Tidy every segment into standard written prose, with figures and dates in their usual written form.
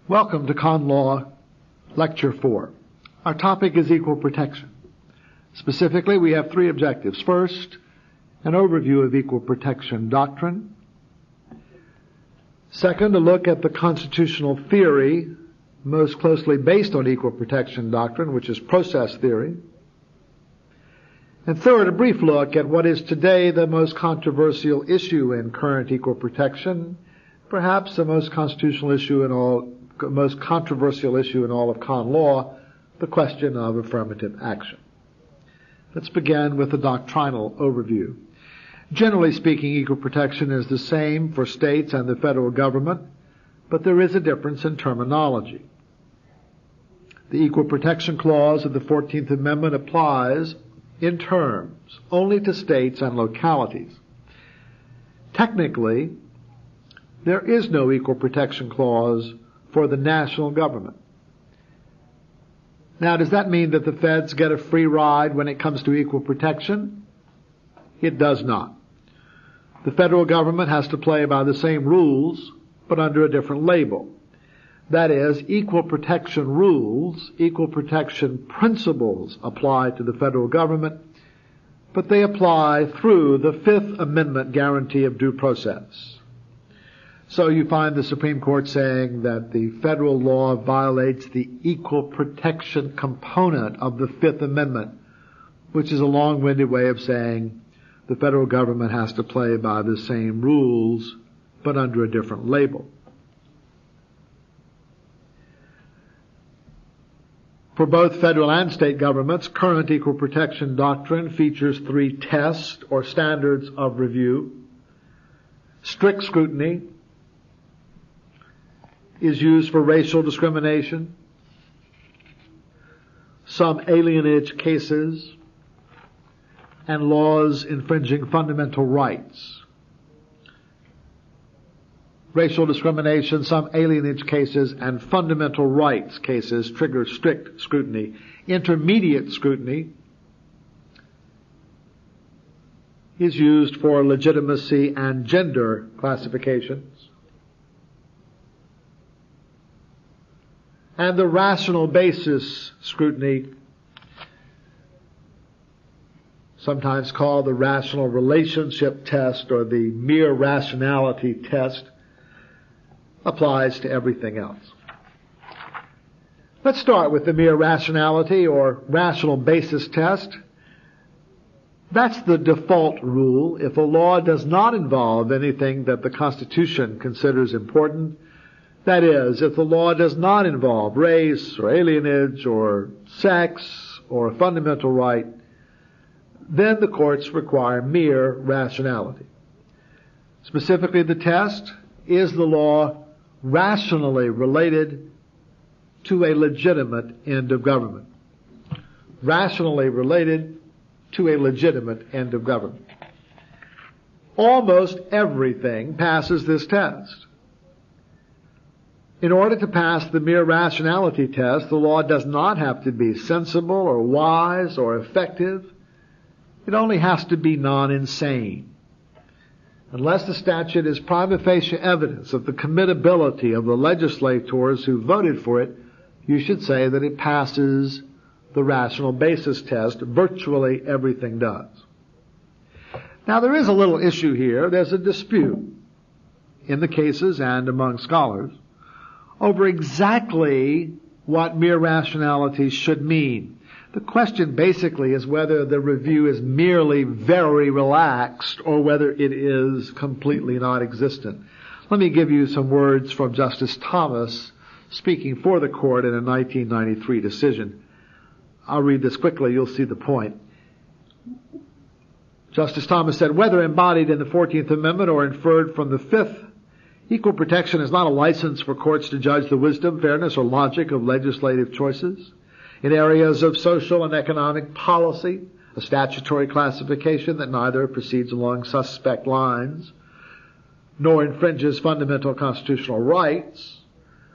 Welcome to Con Law Lecture 4. Our topic is equal protection. Specifically, we have three objectives. First, an overview of equal protection doctrine. Second, a look at the constitutional theory most closely based on equal protection doctrine, which is process theory. And third, a brief look at what is today the most controversial issue in current equal protection, perhaps the most controversial issue in all of con law, the question of affirmative action. Let's begin with the doctrinal overview. Generally speaking, equal protection is the same for states and the federal government, but there is a difference in terminology. The Equal Protection Clause of the 14th Amendment applies in terms only to states and localities. Technically, there is no Equal Protection Clause for the national government. Now, does that mean that the feds get a free ride when it comes to equal protection? It does not. The federal government has to play by the same rules, but under a different label. That is, equal protection rules, equal protection principles apply to the federal government, but they apply through the Fifth Amendment guarantee of due process. So you find the Supreme Court saying that the federal law violates the equal protection component of the Fifth Amendment, which is a long-winded way of saying the federal government has to play by the same rules, but under a different label. For both federal and state governments, current equal protection doctrine features three tests or standards of review. Strict scrutiny is used for racial discrimination, some alienage cases, and laws infringing fundamental rights. Racial discrimination, some alienage cases, and fundamental rights cases trigger strict scrutiny. Intermediate scrutiny is used for legitimacy and gender classifications. And the rational basis scrutiny, sometimes called the rational relationship test or the mere rationality test, applies to everything else. Let's start with the mere rationality or rational basis test. That's the default rule. If a law does not involve anything that the Constitution considers important, that is, if the law does not involve race or alienage or sex or a fundamental right, then the courts require mere rationality. Specifically, the test is the law rationally related to a legitimate end of government. Rationally related to a legitimate end of government. Almost everything passes this test. In order to pass the mere rationality test, the law does not have to be sensible or wise or effective. It only has to be non-insane. Unless the statute is prima facie evidence of the committability of the legislators who voted for it, you should say that it passes the rational basis test. Virtually everything does. Now, there is a little issue here. There's a dispute in the cases and among scholars over exactly what mere rationality should mean. The question basically is whether the review is merely very relaxed or whether it is completely non-existent. Let me give you some words from Justice Thomas speaking for the court in a 1993 decision. I'll read this quickly, you'll see the point. Justice Thomas said, whether embodied in the 14th Amendment or inferred from the 5th, equal protection is not a license for courts to judge the wisdom, fairness, or logic of legislative choices. In areas of social and economic policy, a statutory classification that neither proceeds along suspect lines nor infringes fundamental constitutional rights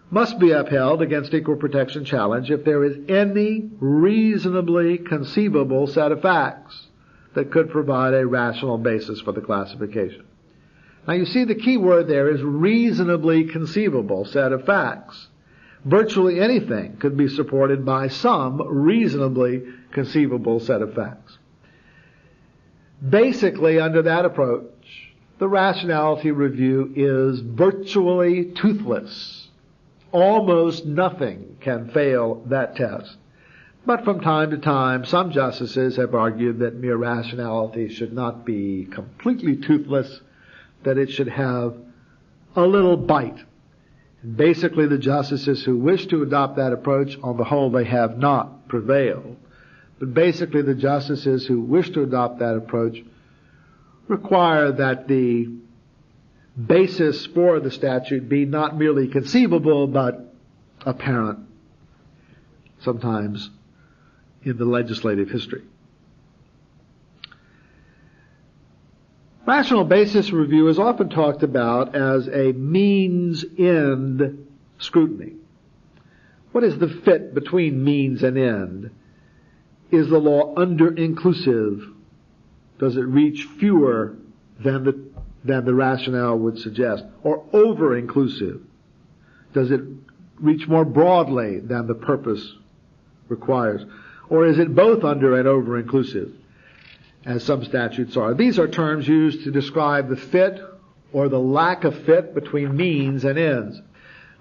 must be upheld against equal protection challenge if there is any reasonably conceivable set of facts that could provide a rational basis for the classification. Now you see the key word there is reasonably conceivable set of facts. Virtually anything could be supported by some reasonably conceivable set of facts. Basically, under that approach, the rationality review is virtually toothless. Almost nothing can fail that test. But from time to time, some justices have argued that mere rationality should not be completely toothless, that it should have a little bite. And basically, the justices who wish to adopt that approach, on the whole, they have not prevailed. But basically, the justices who wish to adopt that approach require that the basis for the statute be not merely conceivable, but apparent, sometimes in the legislative history. Rational basis review is often talked about as a means-end scrutiny. What is the fit between means and end? Is the law under-inclusive? Does it reach fewer than the rationale would suggest? Or over-inclusive? Does it reach more broadly than the purpose requires? Or is it both under and over-inclusive, as some statutes are? These are terms used to describe the fit or the lack of fit between means and ends.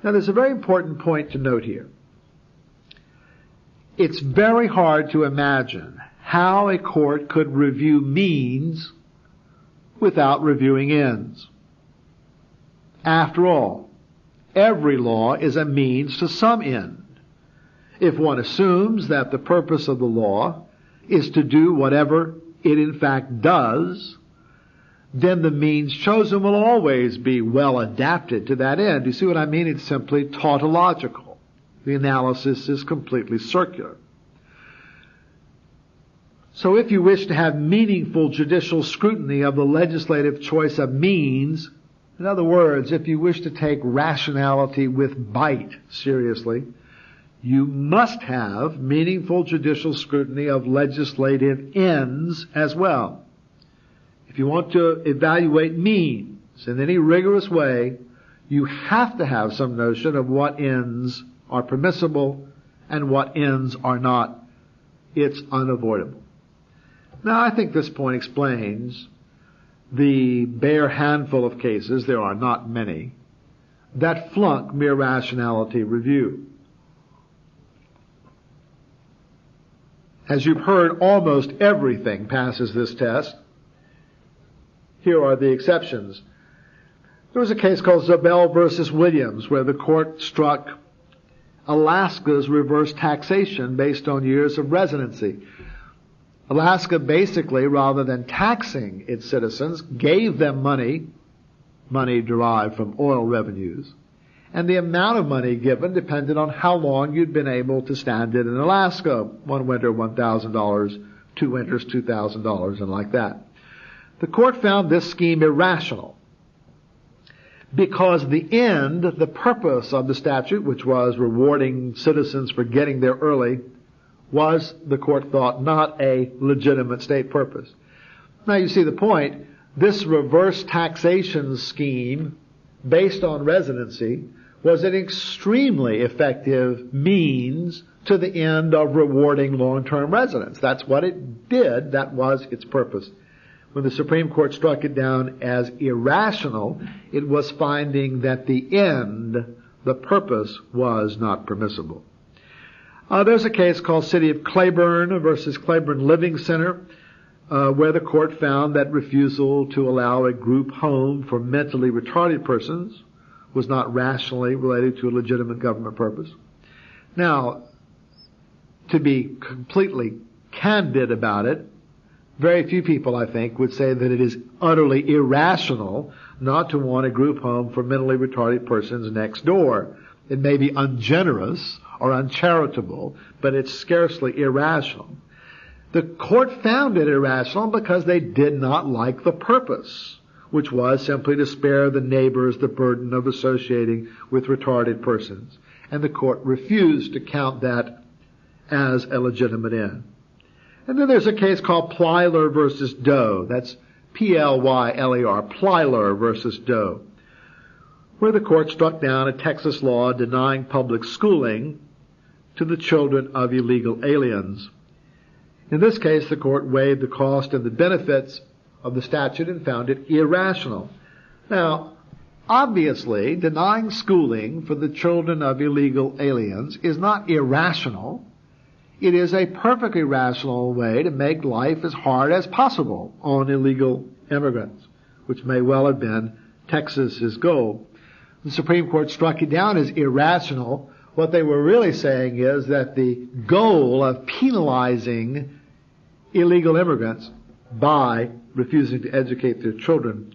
Now, there's a very important point to note here. It's very hard to imagine how a court could review means without reviewing ends. After all, every law is a means to some end. If one assumes that the purpose of the law is to do whatever it in fact does, then the means chosen will always be well adapted to that end. You see what I mean? It's simply tautological. The analysis is completely circular. So if you wish to have meaningful judicial scrutiny of the legislative choice of means, in other words, if you wish to take rationality with bite seriously, you must have meaningful judicial scrutiny of legislative ends as well. If you want to evaluate means in any rigorous way, you have to have some notion of what ends are permissible and what ends are not. It's unavoidable. Now, I think this point explains the bare handful of cases, there are not many, that flunk mere rationality review. As you've heard, almost everything passes this test. Here are the exceptions. There was a case called Zabel versus Williams, where the court struck Alaska's reverse taxation based on years of residency. Alaska basically, rather than taxing its citizens, gave them money derived from oil revenues, and the amount of money given depended on how long you'd been able to stand it in Alaska. One winter, $1,000, 2 winters, $2,000, and like that. The court found this scheme irrational because the end, the purpose of the statute, which was rewarding citizens for getting there early, was, the court thought, not a legitimate state purpose. Now you see the point. This reverse taxation scheme, based on residency, was an extremely effective means to the end of rewarding long-term residents. That's what it did. That was its purpose. When the Supreme Court struck it down as irrational, it was finding that the end, the purpose, was not permissible. There's a case called City of Claiborne versus Claiborne Living Center, where the court found that refusal to allow a group home for mentally retarded persons was not rationally related to a legitimate government purpose. Now, to be completely candid about it, very few people, I think, would say that it is utterly irrational not to want a group home for mentally retarded persons next door. It may be ungenerous or uncharitable, but it's scarcely irrational. The court found it irrational because they did not like the purpose, which was simply to spare the neighbors the burden of associating with retarded persons. And the court refused to count that as a legitimate end. And then there's a case called Plyler versus Doe. That's Plyler, Plyler versus Doe, where the court struck down a Texas law denying public schooling to the children of illegal aliens. In this case, the court weighed the cost and the benefits of the statute and found it irrational. Now, obviously, denying schooling for the children of illegal aliens is not irrational. It is a perfectly rational way to make life as hard as possible on illegal immigrants, which may well have been Texas's goal. The Supreme Court struck it down as irrational. What they were really saying is that the goal of penalizing illegal immigrants by refusing to educate their children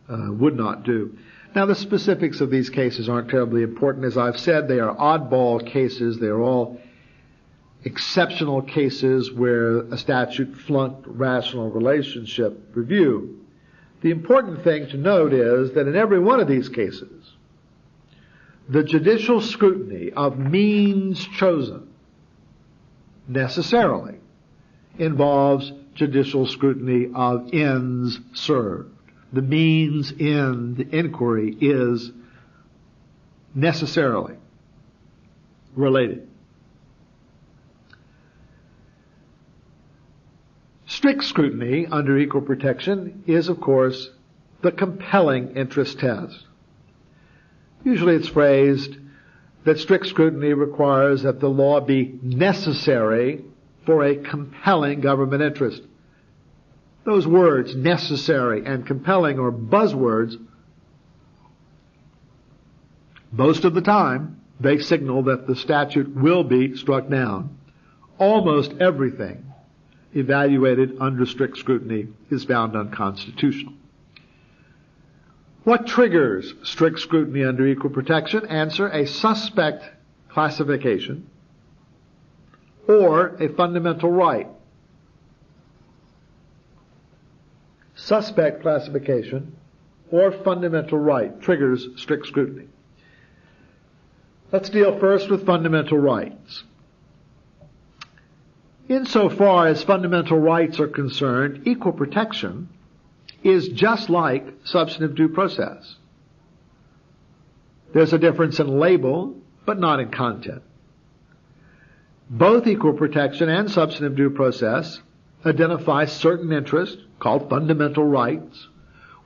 would not do. Now, the specifics of these cases aren't terribly important. As I've said, they are oddball cases. They are all exceptional cases where a statute flunked rational relationship review. The important thing to note is that in every one of these cases, the judicial scrutiny of means chosen necessarily involves judicial scrutiny of ends served. The means-end inquiry is necessarily related. Strict scrutiny under equal protection is, of course, the compelling interest test. Usually it's phrased that strict scrutiny requires that the law be necessary for a compelling government interest. Those words, necessary and compelling, are buzzwords. Most of the time, they signal that the statute will be struck down. Almost everything evaluated under strict scrutiny is found unconstitutional. What triggers strict scrutiny under equal protection? Answer: a suspect classification or a fundamental right. Suspect classification or fundamental right triggers strict scrutiny. Let's deal first with fundamental rights. Insofar as fundamental rights are concerned, equal protection is just like substantive due process. There's a difference in label, but not in content. Both equal protection and substantive due process identify certain interests, called fundamental rights,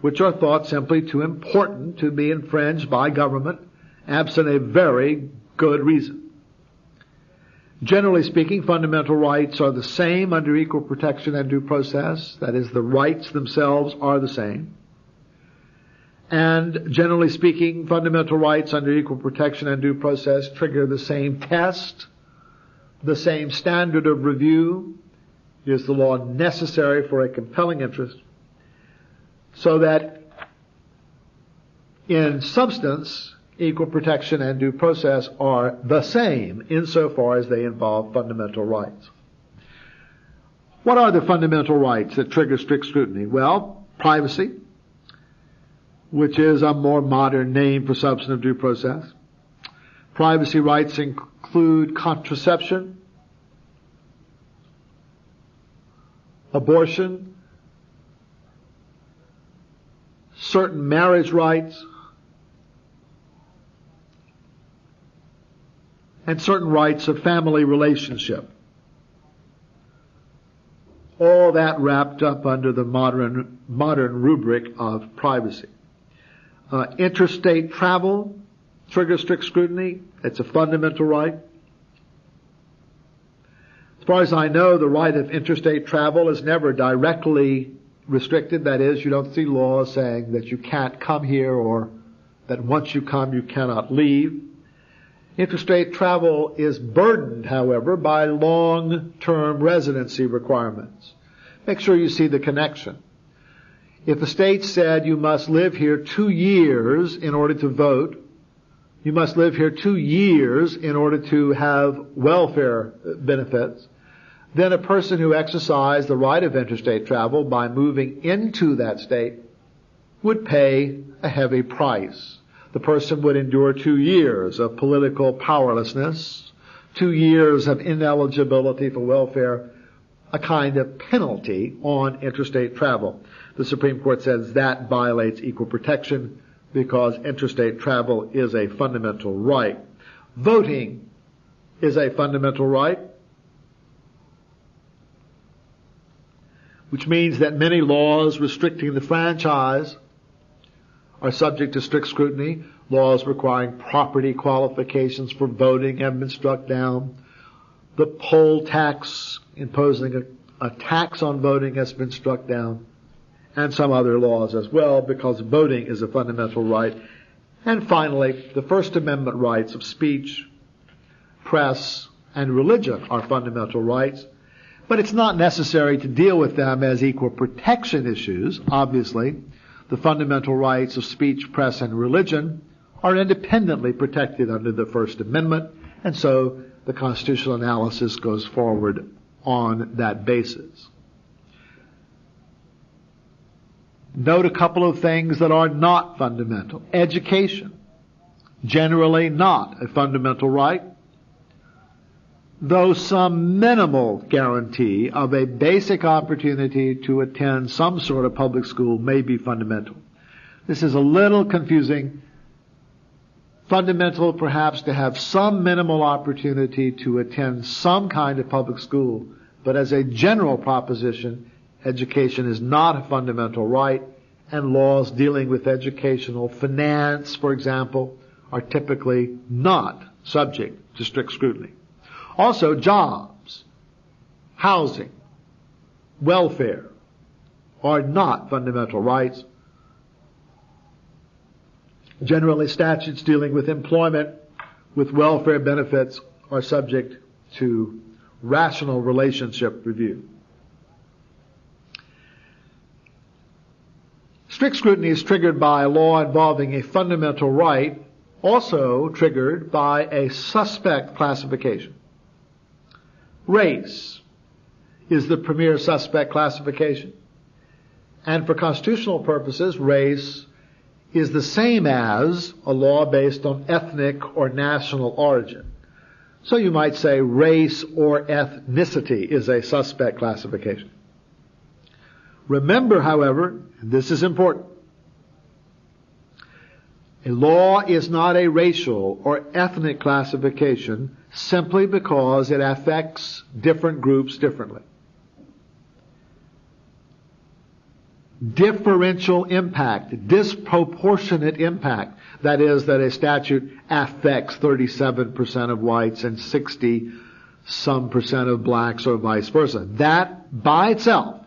which are thought simply too important to be infringed by government, absent a very good reason. Generally speaking, fundamental rights are the same under equal protection and due process. That is, the rights themselves are the same. And generally speaking, fundamental rights under equal protection and due process trigger the same test, the same standard of review. Is the law necessary for a compelling interest? So that in substance, equal protection and due process are the same insofar as they involve fundamental rights. What are the fundamental rights that trigger strict scrutiny? Well, privacy, which is a more modern name for substantive due process. Privacy rights include contraception, abortion, certain marriage rights, and certain rights of family relationship. All that wrapped up under the modern rubric of privacy. Interstate travel triggers strict scrutiny. It's a fundamental right. As far as I know, the right of interstate travel is never directly restricted. That is, you don't see laws saying that you can't come here or that once you come you cannot leave. Interstate travel is burdened, however, by long-term residency requirements. Make sure you see the connection. If the state said you must live here 2 years in order to vote, you must live here 2 years in order to have welfare benefits, then a person who exercised the right of interstate travel by moving into that state would pay a heavy price. The person would endure 2 years of political powerlessness, 2 years of ineligibility for welfare, a kind of penalty on interstate travel. The Supreme Court says that violates equal protection. because interstate travel is a fundamental right. Voting is a fundamental right, which means that many laws restricting the franchise are subject to strict scrutiny. Laws requiring property qualifications for voting have been struck down. The poll tax, imposing a tax on voting, has been struck down. And some other laws as well, because voting is a fundamental right. And finally, the First Amendment rights of speech, press, and religion are fundamental rights. But it's not necessary to deal with them as equal protection issues. Obviously, the fundamental rights of speech, press, and religion are independently protected under the First Amendment, and so the constitutional analysis goes forward on that basis. Note a couple of things that are not fundamental. Education, generally not a fundamental right, though some minimal guarantee of a basic opportunity to attend some sort of public school may be fundamental. This is a little confusing. Fundamental, perhaps, to have some minimal opportunity to attend some kind of public school, but as a general proposition, education is not a fundamental right, and laws dealing with educational finance, for example, are typically not subject to strict scrutiny. Also, jobs, housing, welfare are not fundamental rights. Generally, statutes dealing with employment, with welfare benefits, are subject to rational relationship review. Strict scrutiny is triggered by a law involving a fundamental right, also triggered by a suspect classification. Race is the premier suspect classification. And for constitutional purposes, race is the same as a law based on ethnic or national origin. So you might say race or ethnicity is a suspect classification. Remember, however, and this is important, a law is not a racial or ethnic classification simply because it affects different groups differently. Differential impact, disproportionate impact, that is, that a statute affects 37% of whites and 60% of blacks or vice versa. That by itself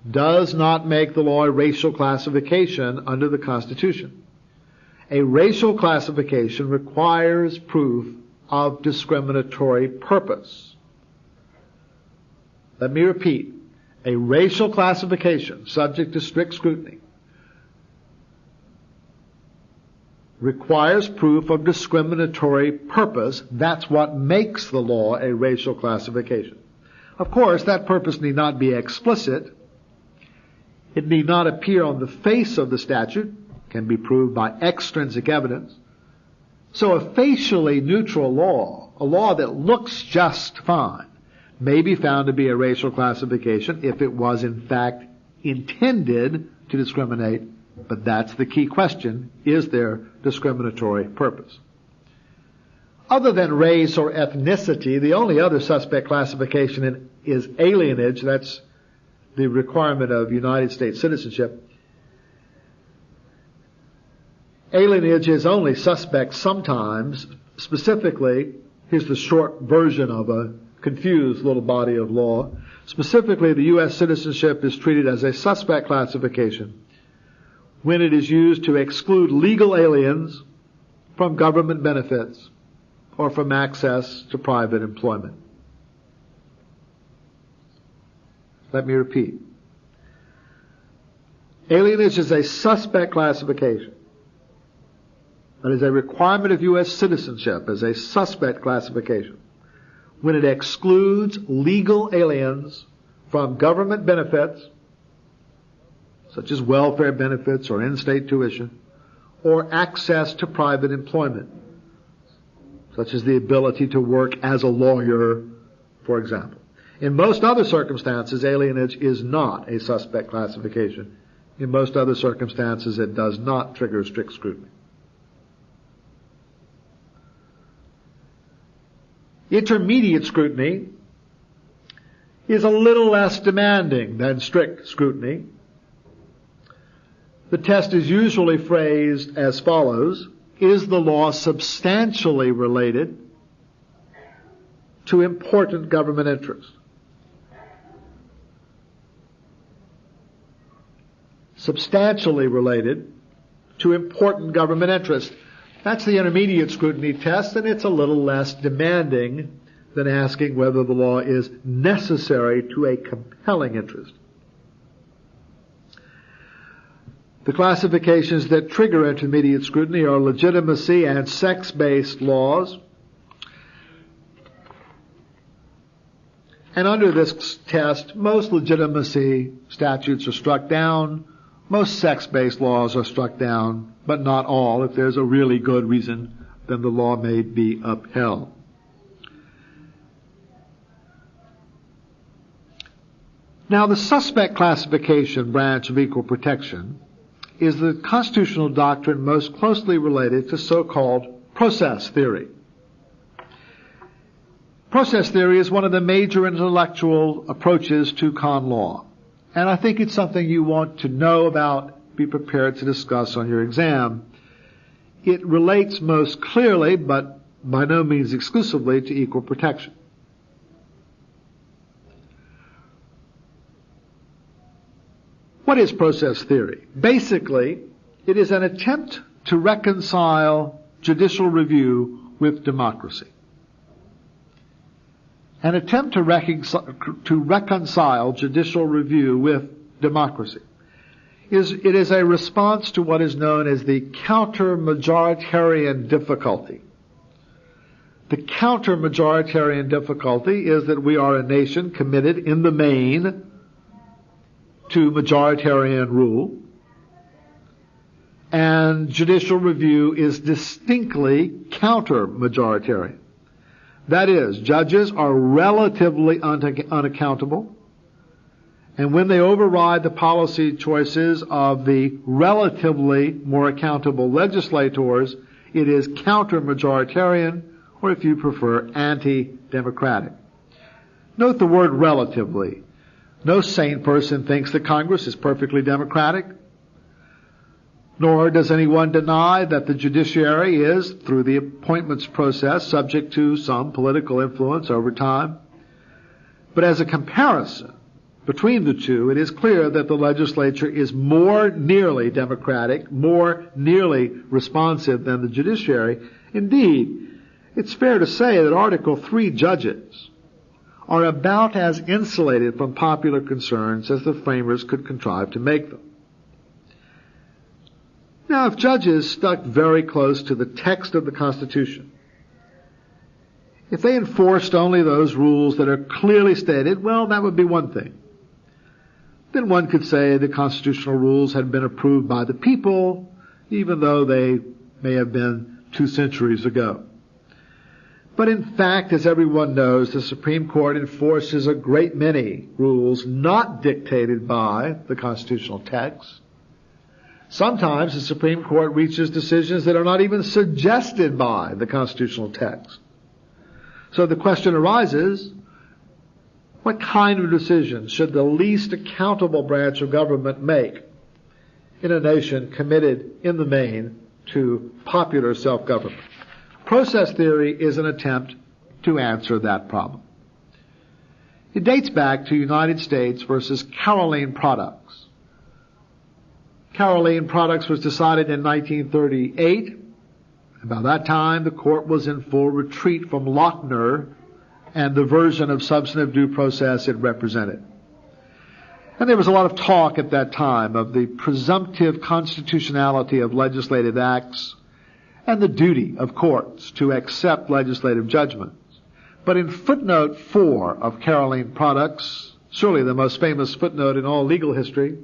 does not make the law a racial classification under the Constitution. A racial classification requires proof of discriminatory purpose. Let me repeat. A racial classification subject to strict scrutiny requires proof of discriminatory purpose. That's what makes the law a racial classification. Of course, that purpose need not be explicit. It need not appear on the face of the statute. It can be proved by extrinsic evidence. So a facially neutral law, a law that looks just fine, may be found to be a racial classification if it was in fact intended to discriminate, but that's the key question. Is there discriminatory purpose? Other than race or ethnicity, the only other suspect classification is alienage. That's the requirement of United States citizenship. Alienage is only suspect sometimes. Specifically, here's the short version of a confused little body of law. Specifically, the U.S. citizenship is treated as a suspect classification when it is used to exclude legal aliens from government benefits or from access to private employment. Let me repeat. Alienage is a suspect classification. That is a requirement of U.S. citizenship as a suspect classification when it excludes legal aliens from government benefits, such as welfare benefits or in-state tuition, or access to private employment, such as the ability to work as a lawyer, for example. In most other circumstances, alienage is not a suspect classification In most other circumstances, it does not trigger strict scrutiny. Intermediate scrutiny is a little less demanding than strict scrutiny. The test is usually phrased as follows: is the law substantially related to important government interests? Substantially related to important government interests. That's the intermediate scrutiny test, and it's a little less demanding than asking whether the law is necessary to a compelling interest. The classifications that trigger intermediate scrutiny are legitimacy and sex-based laws. And under this test, most legitimacy statutes are struck down, most sex-based laws are struck down, but not all. If there's a really good reason, then the law may be upheld. Now, the suspect classification branch of equal protection is the constitutional doctrine most closely related to so-called process theory. Process theory is one of the major intellectual approaches to con law. And I think it's something you want to know about, be prepared to discuss on your exam. It relates most clearly, but by no means exclusively, to equal protection. What is process theory? Basically, it is an attempt to reconcile judicial review with democracy. An attempt to reconcile judicial review with democracy. It is a response to what is known as the counter-majoritarian difficulty. The counter-majoritarian difficulty is that we are a nation committed in the main to majoritarian rule, and judicial review is distinctly counter-majoritarian. That is, judges are relatively unaccountable, and when they override the policy choices of the relatively more accountable legislators, it is counter-majoritarian, or if you prefer, anti-democratic. Note the word relatively. No sane person thinks that Congress is perfectly democratic, nor does anyone deny that the judiciary is, through the appointments process, subject to some political influence over time. But as a comparison between the two, it is clear that the legislature is more nearly democratic, more nearly responsive than the judiciary. Indeed, it's fair to say that Article 3 judges are about as insulated from popular concerns as the framers could contrive to make them. Now, if judges stuck very close to the text of the Constitution, if they enforced only those rules that are clearly stated, well, that would be one thing. Then one could say the constitutional rules had been approved by the people, even though they may have been 2 centuries ago. But in fact, as everyone knows, the Supreme Court enforces a great many rules not dictated by the constitutional text. Sometimes the Supreme Court reaches decisions that are not even suggested by the constitutional text. So the question arises, what kind of decisions should the least accountable branch of government make in a nation committed in the main to popular self-government? Process theory is an attempt to answer that problem. It dates back to United States versus Caroline Products. Caroline Products was decided in 1938. By that time, the court was in full retreat from Lochner and the version of substantive due process it represented. And there was a lot of talk at that time of the presumptive constitutionality of legislative acts and the duty of courts to accept legislative judgments. But in footnote 4 of Caroline Products, surely the most famous footnote in all legal history,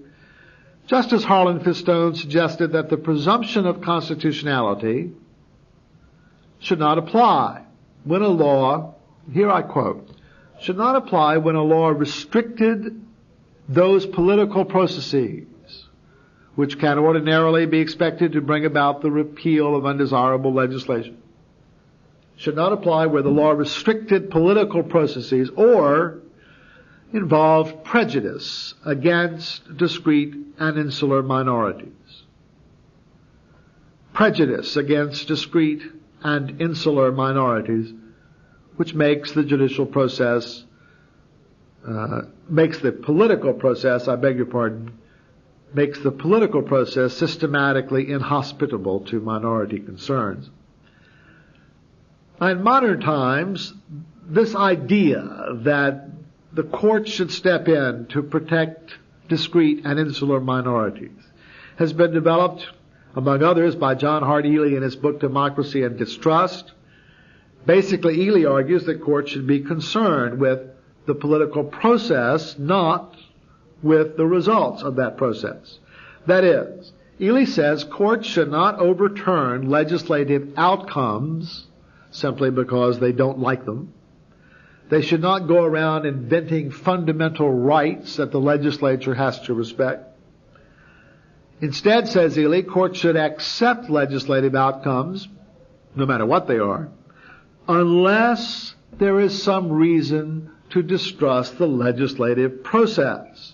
Justice Harlan Fistone suggested that the presumption of constitutionality should not apply when a law, here I quote, should not apply when a law restricted those political processes which can ordinarily be expected to bring about the repeal of undesirable legislation, should not apply where the law restricted political processes or involved prejudice against discrete and insular minorities. Prejudice against discrete and insular minorities, which makes the judicial process, makes the political process systematically inhospitable to minority concerns. Now, in modern times, this idea that the court should step in to protect discrete and insular minorities has been developed, among others, by John Hart Ely in his book Democracy and Distrust. Basically, Ely argues that courts should be concerned with the political process, not with the results of that process. That is, Ely says courts should not overturn legislative outcomes simply because they don't like them. They should not go around inventing fundamental rights that the legislature has to respect. Instead, says Ely, courts should accept legislative outcomes, no matter what they are, unless there is some reason to distrust the legislative process,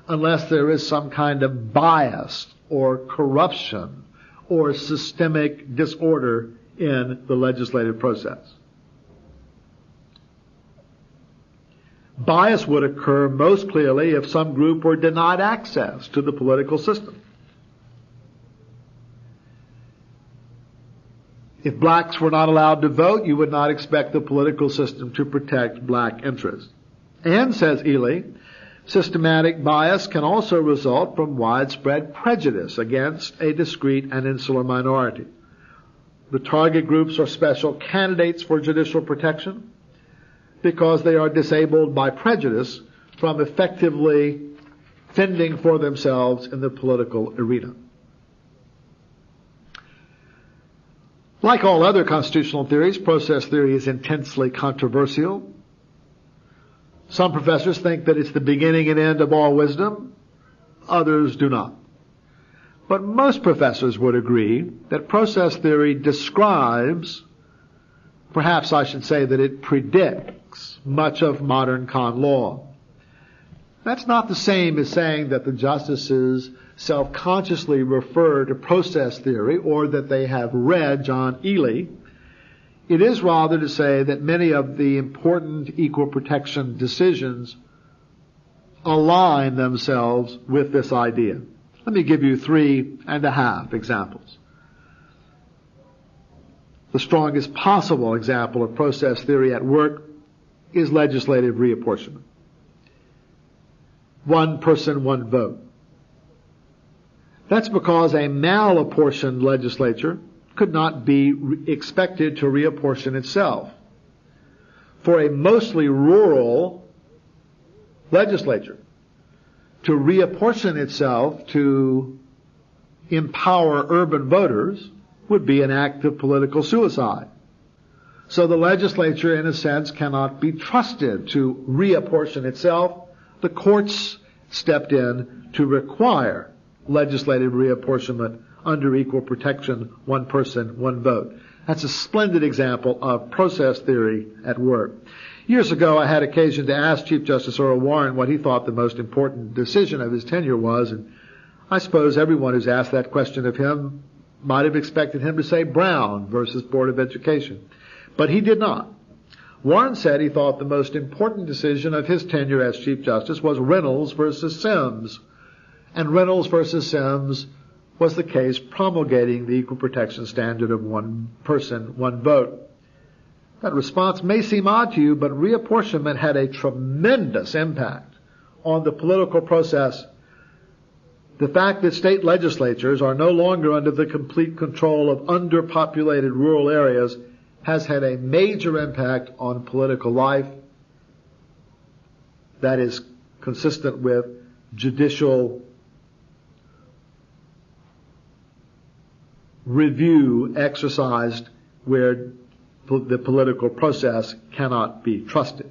unless there is some kind of bias or corruption or systemic disorder in the legislative process. Bias would occur most clearly if some group were denied access to the political system. If blacks were not allowed to vote, you would not expect the political system to protect black interests. And, says Ely, systematic bias can also result from widespread prejudice against a discrete and insular minority. The target groups are special candidates for judicial protection because they are disabled by prejudice from effectively fending for themselves in the political arena. Like all other constitutional theories, process theory is intensely controversial. Some professors think that it's the beginning and end of all wisdom. Others do not. But most professors would agree that process theory describes, perhaps I should say that it predicts, much of modern con law. That's not the same as saying that the justices self-consciously refer to process theory or that they have read John Ely. It is rather to say that many of the important equal protection decisions align themselves with this idea. Let me give you 3.5 examples. The strongest possible example of process theory at work is legislative reapportionment. One person, one vote. That's because a malapportioned legislature could not be expected to reapportion itself. For a mostly rural legislature to reapportion itself to empower urban voters would be an act of political suicide. So the legislature, in a sense, cannot be trusted to reapportion itself. The courts stepped in to require legislative reapportionment under equal protection, one person, one vote. That's a splendid example of process theory at work. Years ago, I had occasion to ask Chief Justice Earl Warren what he thought the most important decision of his tenure was, and I suppose everyone who's asked that question of him might have expected him to say Brown versus Board of Education. But he did not. Warren said he thought the most important decision of his tenure as Chief Justice was Reynolds versus Sims. And Reynolds versus Sims was the case promulgating the equal protection standard of one person, one vote. That response may seem odd to you, but reapportionment had a tremendous impact on the political process. The fact that state legislatures are no longer under the complete control of underpopulated rural areas has had a major impact on political life that is consistent with judicial review exercised where the political process cannot be trusted.